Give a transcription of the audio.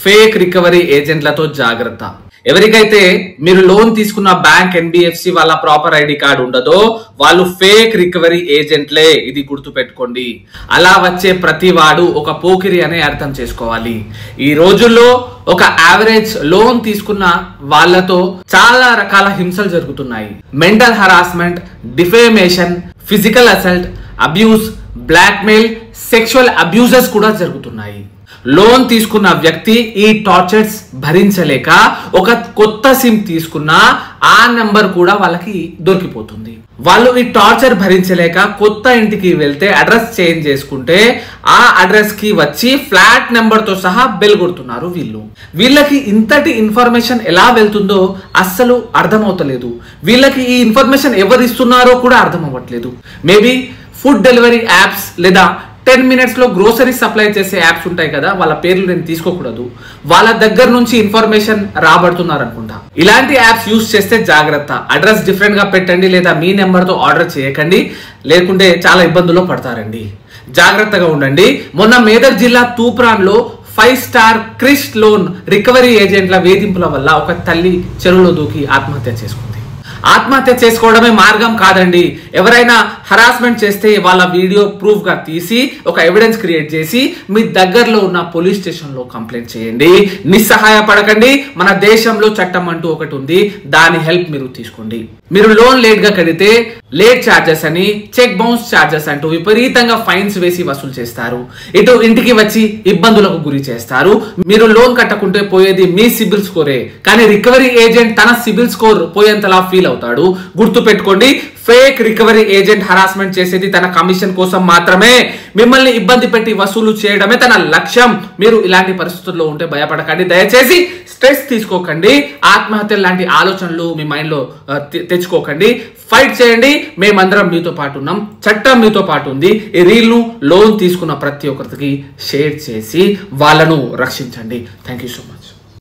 Fake recovery ఏజెంట్లతో జాగ్రత్త. ఎవరికైతే మీరు లోన్ తీసుకున్న బ్యాంక్ ఎన్బిఎఫ్సి వాళ్ళ ప్రాపర్ ఐడి కార్డు ఉండదో వాళ్ళు ఫేక్ రికవరీ ఏజెంట్లే, ఇది గుర్తు పెట్టుకోండి. అలా వచ్చే ప్రతి వాడు ఒక పోకిరి అనే అర్థం చేసుకోవాలి. ఈ రోజుల్లో ఒక యావరేజ్ లోన్ తీసుకున్న వాళ్ళతో చాలా రకాల హింసలు జరుగుతున్నాయి. Mental harassment, defamation, physical assault, abuse, blackmail, sexual abuses కూడా జరుగుతున్నాయి. లోన్ తీసుకున్న వ్యక్తి ఈ టార్చర్స్ భరించలేక ఒక కొత్త సిమ్ తీసుకున్నా ఆ నెంబర్ కూడా వాళ్ళకి దొరికిపోతుంది. వాళ్ళు ఈ టార్చర్ భరించలేక కొత్త ఇంటికి వెళ్తే అడ్రస్ చేంజ్ చేసుకుంటే ఆ అడ్రస్ కి వచ్చి ఫ్లాట్ నెంబర్ తో సహా బెల్ కొడుతున్నారు వీళ్ళకి ఇంతటి ఇన్ఫర్మేషన్ ఎలా వెళ్తుందో అస్సలు అర్థమవుతలేదు. వీళ్ళకి ఈ ఇన్ఫర్మేషన్ ఎవరు ఇస్తున్నారో కూడా అర్థం అవ్వట్లేదు. మేబీ ఫుడ్ డెలివరీ యాప్స్ లేదా 10 minutes లో గ్రోసరీ సప్లై చేసే యాప్స్ ఉంటాయి కదా, వాళ్ళ పేర్లు నేను తీసుకోకూడదు, వాళ్ళ దగ్గర నుంచి ఇన్ఫర్మేషన్ రాబడుతున్నారు అనుకుంటా. ఇలాంటి యాప్స్ యూస్ చేస్తే జాగ్రత్త. అడ్రస్ డిఫరెంట్ గా పెట్టండి లేదా మీ నెంబర్తో ఆర్డర్ చేయకండి, లేకుంటే చాలా ఇబ్బందుల్లో పడతారండి. జాగ్రత్తగా ఉండండి. మొన్న మేదక్ జిల్లా తూప్రాన్ లో 5 స్టార్ క్రిష్ లోన్ రికవరీ ఏజెంట్ల వేధింపుల వల్ల ఒక తల్లి చెరువులో దూకి ఆత్మహత్య చేసుకుంది. ఆత్మహత్య చేసుకోవడమే మార్గం కాదండి. ఎవరైనా హరాస్మెంట్ చేస్తే వాళ్ళ వీడియో ప్రూఫ్ గా తీసి ఒక ఎవిడెన్స్ క్రియేట్ చేసి మీ దగ్గరలో ఉన్న పోలీస్ స్టేషన్ లో కంప్లైంట్ చేయండి. నిస్సహాయపడకండి. మన దేశంలో చట్టం అంటూ ఒకటి ఉంది, దాని హెల్ప్ మీరు తీసుకోండి. మీరు లోన్ లేట్ గా కడితే లేట్ ఛార్జెస్ అని, చెక్ బౌన్స్ ఛార్జెస్ అంటూ విపరీతంగా ఫైన్స్ వేసి వసూలు చేస్తారు. ఇటు ఇంటికి వచ్చి ఇబ్బందులకు గురి చేస్తారు. మీరు లోన్ కట్టకుంటే పోయేది మీ సిబిల్ స్కోరే, కానీ రికవరీ ఏజెంట్ తన సిబిల్ స్కోర్ పోయేంతలా ఫీల్ అవుతాడు. గుర్తు పెట్టుకోండి, ఫేక్ రికవరీ ఏజెంట్ హరాస్మెంట్ చేసేది తన కమిషన్ కోసం మాత్రమే. మిమ్మల్ని ఇబ్బంది పెట్టి వసూలు చేయడమే తన లక్ష్యం. మీరు ఇలాంటి పరిస్థితుల్లో ఉంటే భయపడకండి. దయచేసి స్ట్రెస్ తీసుకోకండి. ఆత్మహత్య లాంటి ఆలోచనలు మీ మైండ్ లో తెచ్చుకోకండి. ఫైట్ చేయండి. మేమందరం మీతో పాటు ఉన్నాం. చట్టం మీతో పాటు ఉంది. ఈ రీల్ ను లోన్ తీసుకున్న ప్రతి ఒక్కరికి షేర్ చేసి వాళ్ళను రక్షించండి. Thank you so much.